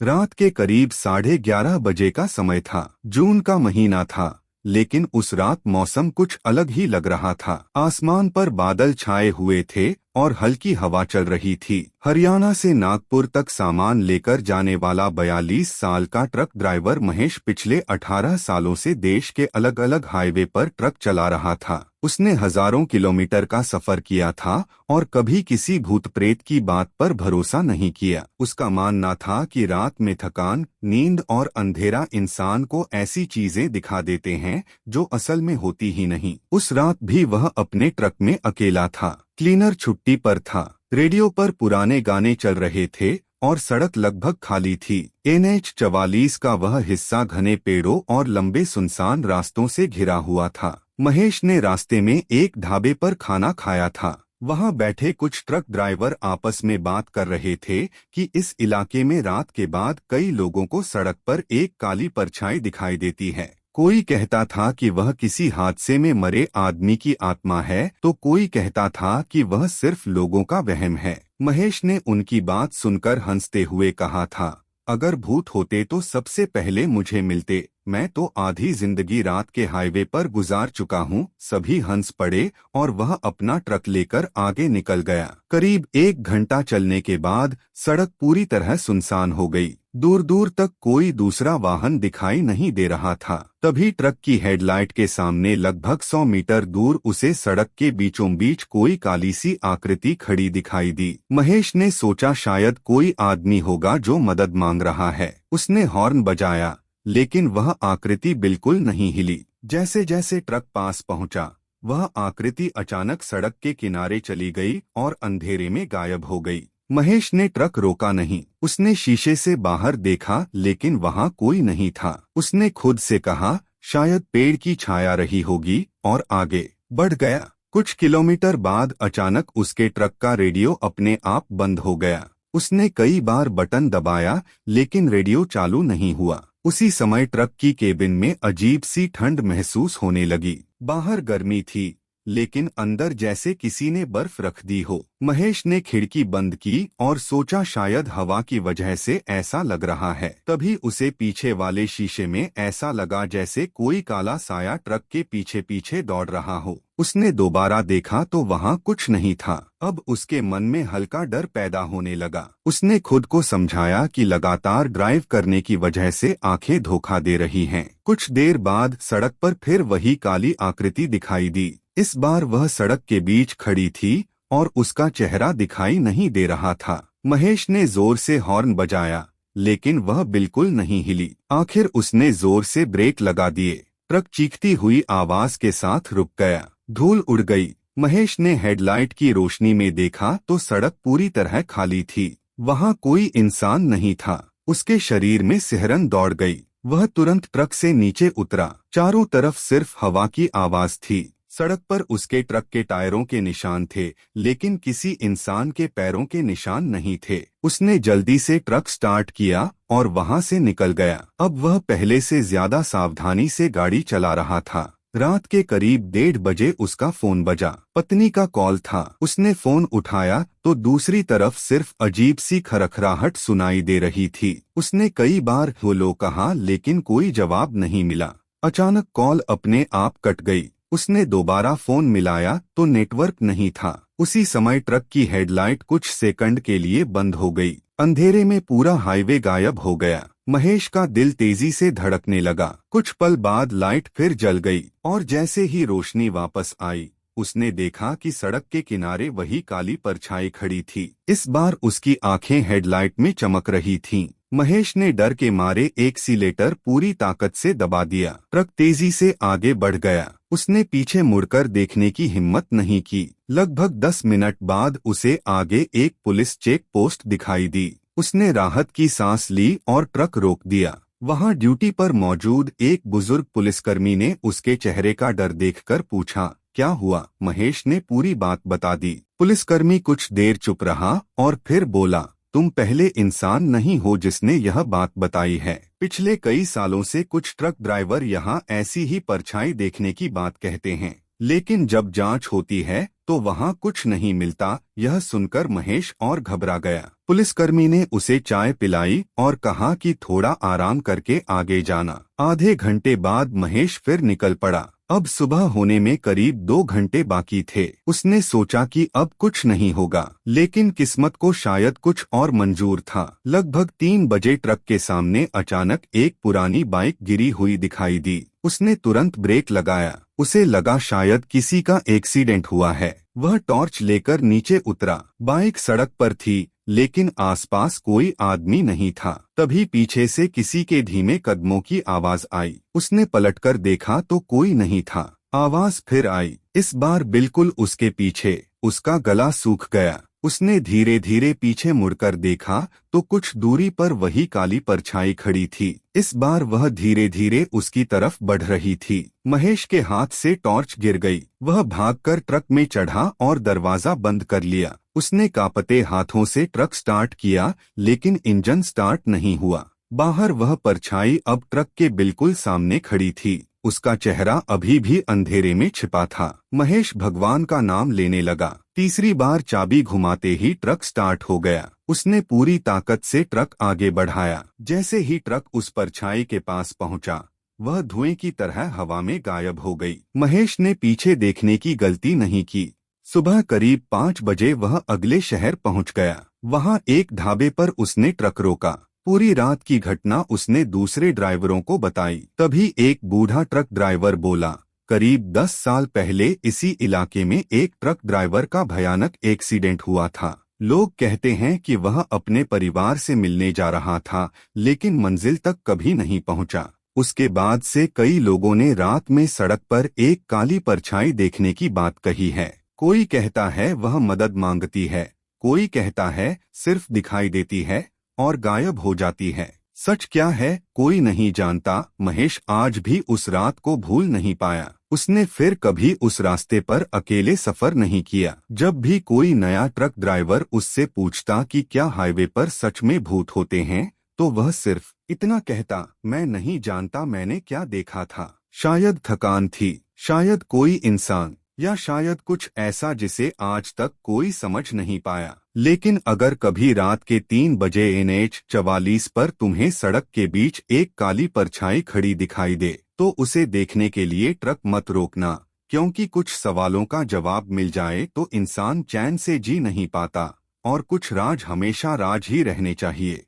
रात के करीब 11:30 बजे का समय था। जून का महीना था, लेकिन उस रात मौसम कुछ अलग ही लग रहा था। आसमान पर बादल छाए हुए थे और हल्की हवा चल रही थी। हरियाणा से नागपुर तक सामान लेकर जाने वाला 42 साल का ट्रक ड्राइवर महेश पिछले 18 सालों से देश के अलग अलग हाईवे पर ट्रक चला रहा था। उसने हजारों किलोमीटर का सफर किया था और कभी किसी भूत प्रेत की बात पर भरोसा नहीं किया। उसका मानना था कि रात में थकान, नींद और अंधेरा इंसान को ऐसी चीजें दिखा देते हैं जो असल में होती ही नहीं। उस रात भी वह अपने ट्रक में अकेला था। क्लीनर छुट्टी पर था। रेडियो पर पुराने गाने चल रहे थे और सड़क लगभग खाली थी। NH 44 का वह हिस्सा घने पेड़ों और लंबे सुनसान रास्तों से घिरा हुआ था। महेश ने रास्ते में एक ढाबे पर खाना खाया था। वहां बैठे कुछ ट्रक ड्राइवर आपस में बात कर रहे थे कि इस इलाके में रात के बाद कई लोगों को सड़क पर एक काली परछाई दिखाई देती है। कोई कहता था कि वह किसी हादसे में मरे आदमी की आत्मा है, तो कोई कहता था कि वह सिर्फ लोगों का वहम है। महेश ने उनकी बात सुनकर हंसते हुए कहा था, अगर भूत होते तो सबसे पहले मुझे मिलते। मैं तो आधी जिंदगी रात के हाईवे पर गुजार चुका हूँ। सभी हंस पड़े और वह अपना ट्रक लेकर आगे निकल गया। करीब 1 घंटा चलने के बाद सड़क पूरी तरह सुनसान हो गई। दूर दूर तक कोई दूसरा वाहन दिखाई नहीं दे रहा था। तभी ट्रक की हेडलाइट के सामने लगभग 100 मीटर दूर उसे सड़क के बीचों बीच कोई काली सी आकृति खड़ी दिखाई दी। महेश ने सोचा शायद कोई आदमी होगा जो मदद मांग रहा है। उसने हॉर्न बजाया, लेकिन वह आकृति बिल्कुल नहीं हिली। जैसे जैसे ट्रक पास पहुंचा, वह आकृति अचानक सड़क के किनारे चली गई और अंधेरे में गायब हो गई। महेश ने ट्रक रोका नहीं। उसने शीशे से बाहर देखा, लेकिन वहां कोई नहीं था। उसने खुद से कहा, शायद पेड़ की छाया रही होगी, और आगे बढ़ गया। कुछ किलोमीटर बाद अचानक उसके ट्रक का रेडियो अपने आप बंद हो गया। उसने कई बार बटन दबाया, लेकिन रेडियो चालू नहीं हुआ। उसी समय ट्रक की केबिन में अजीब सी ठंड महसूस होने लगी। बाहर गर्मी थी, लेकिन अंदर जैसे किसी ने बर्फ रख दी हो। महेश ने खिड़की बंद की और सोचा शायद हवा की वजह से ऐसा लग रहा है। तभी उसे पीछे वाले शीशे में ऐसा लगा जैसे कोई काला साया ट्रक के पीछे पीछे दौड़ रहा हो। उसने दोबारा देखा तो वहां कुछ नहीं था। अब उसके मन में हल्का डर पैदा होने लगा। उसने खुद को समझाया कि लगातार ड्राइव करने की वजह से आंखें धोखा दे रही हैं। कुछ देर बाद सड़क पर फिर वही काली आकृति दिखाई दी। इस बार वह सड़क के बीच खड़ी थी और उसका चेहरा दिखाई नहीं दे रहा था। महेश ने जोर से हॉर्न बजाया, लेकिन वह बिल्कुल नहीं हिली। आखिर उसने जोर से ब्रेक लगा दिए। ट्रक चीखती हुई आवाज के साथ रुक गया। धूल उड़ गई। महेश ने हेडलाइट की रोशनी में देखा तो सड़क पूरी तरह खाली थी। वहां कोई इंसान नहीं था। उसके शरीर में सिहरन दौड़ गई। वह तुरंत ट्रक से नीचे उतरा। चारों तरफ सिर्फ हवा की आवाज थी। सड़क पर उसके ट्रक के टायरों के निशान थे, लेकिन किसी इंसान के पैरों के निशान नहीं थे। उसने जल्दी से ट्रक स्टार्ट किया और वहां से निकल गया। अब वह पहले से ज्यादा सावधानी से गाड़ी चला रहा था। रात के करीब 1:30 बजे उसका फोन बजा। पत्नी का कॉल था। उसने फोन उठाया तो दूसरी तरफ सिर्फ अजीब सी खरखराहट सुनाई दे रही थी। उसने कई बार हेलो कहा, लेकिन कोई जवाब नहीं मिला। अचानक कॉल अपने आप कट गई। उसने दोबारा फोन मिलाया तो नेटवर्क नहीं था। उसी समय ट्रक की हेडलाइट कुछ सेकंड के लिए बंद हो गई। अंधेरे में पूरा हाईवे गायब हो गया। महेश का दिल तेजी से धड़कने लगा। कुछ पल बाद लाइट फिर जल गई और जैसे ही रोशनी वापस आई, उसने देखा कि सड़क के किनारे वही काली परछाई खड़ी थी। इस बार उसकी आंखें हेडलाइट में चमक रही थीं। महेश ने डर के मारे एक्सीलेटर पूरी ताकत से दबा दिया। ट्रक तेजी से आगे बढ़ गया। उसने पीछे मुड़कर देखने की हिम्मत नहीं की। लगभग 10 मिनट बाद उसे आगे एक पुलिस चेक पोस्ट दिखाई दी। उसने राहत की सांस ली और ट्रक रोक दिया। वहां ड्यूटी पर मौजूद एक बुजुर्ग पुलिसकर्मी ने उसके चेहरे का डर देखकर पूछा, क्या हुआ? महेश ने पूरी बात बता दी। पुलिसकर्मी कुछ देर चुप रहा और फिर बोला, तुम पहले इंसान नहीं हो जिसने यह बात बताई है। पिछले कई सालों से कुछ ट्रक ड्राइवर यहाँ ऐसी ही परछाई देखने की बात कहते हैं, लेकिन जब जांच होती है तो वहां कुछ नहीं मिलता। यह सुनकर महेश और घबरा गया। पुलिसकर्मी ने उसे चाय पिलाई और कहा कि थोड़ा आराम करके आगे जाना। आधे घंटे बाद महेश फिर निकल पड़ा। अब सुबह होने में करीब 2 घंटे बाकी थे। उसने सोचा कि अब कुछ नहीं होगा, लेकिन किस्मत को शायद कुछ और मंजूर था। लगभग 3 बजे ट्रक के सामने अचानक एक पुरानी बाइक गिरी हुई दिखाई दी। उसने तुरंत ब्रेक लगाया। उसे लगा शायद किसी का एक्सीडेंट हुआ है। वह टॉर्च लेकर नीचे उतरा। बाइक सड़क पर थी, लेकिन आसपास कोई आदमी नहीं था। तभी पीछे से किसी के धीमे कदमों की आवाज आई। उसने पलटकर देखा तो कोई नहीं था। आवाज फिर आई, इस बार बिल्कुल उसके पीछे। उसका गला सूख गया। उसने धीरे धीरे पीछे मुड़कर देखा तो कुछ दूरी पर वही काली परछाई खड़ी थी। इस बार वह धीरे धीरे उसकी तरफ बढ़ रही थी। महेश के हाथ से टॉर्च गिर गई। वह भागकर ट्रक में चढ़ा और दरवाजा बंद कर लिया। उसने कांपते हाथों से ट्रक स्टार्ट किया, लेकिन इंजन स्टार्ट नहीं हुआ। बाहर वह परछाई अब ट्रक के बिल्कुल सामने खड़ी थी। उसका चेहरा अभी भी अंधेरे में छिपा था। महेश भगवान का नाम लेने लगा। तीसरी बार चाबी घुमाते ही ट्रक स्टार्ट हो गया। उसने पूरी ताकत से ट्रक आगे बढ़ाया। जैसे ही ट्रक उस परछाई के पास पहुंचा, वह धुएं की तरह हवा में गायब हो गई। महेश ने पीछे देखने की गलती नहीं की। सुबह करीब 5 बजे वह अगले शहर पहुंच गया। वहां एक ढाबे पर उसने ट्रक रोका। पूरी रात की घटना उसने दूसरे ड्राइवरों को बताई। तभी एक बूढ़ा ट्रक ड्राइवर बोला, करीब 10 साल पहले इसी इलाके में एक ट्रक ड्राइवर का भयानक एक्सीडेंट हुआ था। लोग कहते हैं कि वह अपने परिवार से मिलने जा रहा था, लेकिन मंजिल तक कभी नहीं पहुंचा। उसके बाद से कई लोगों ने रात में सड़क पर एक काली परछाई देखने की बात कही है। कोई कहता है वह मदद मांगती है, कोई कहता है सिर्फ दिखाई देती है और गायब हो जाती है। सच क्या है कोई नहीं जानता। महेश आज भी उस रात को भूल नहीं पाया। उसने फिर कभी उस रास्ते पर अकेले सफर नहीं किया। जब भी कोई नया ट्रक ड्राइवर उससे पूछता कि क्या हाईवे पर सच में भूत होते हैं, तो वह सिर्फ इतना कहता, मैं नहीं जानता मैंने क्या देखा था। शायद थकान थी, शायद कोई इंसान, या शायद कुछ ऐसा जिसे आज तक कोई समझ नहीं पाया। लेकिन अगर कभी रात के 3 बजे NH 44 पर तुम्हें सड़क के बीच एक काली परछाई खड़ी दिखाई दे, तो उसे देखने के लिए ट्रक मत रोकना, क्योंकि कुछ सवालों का जवाब मिल जाए तो इंसान चैन से जी नहीं पाता, और कुछ राज हमेशा राज ही रहने चाहिए।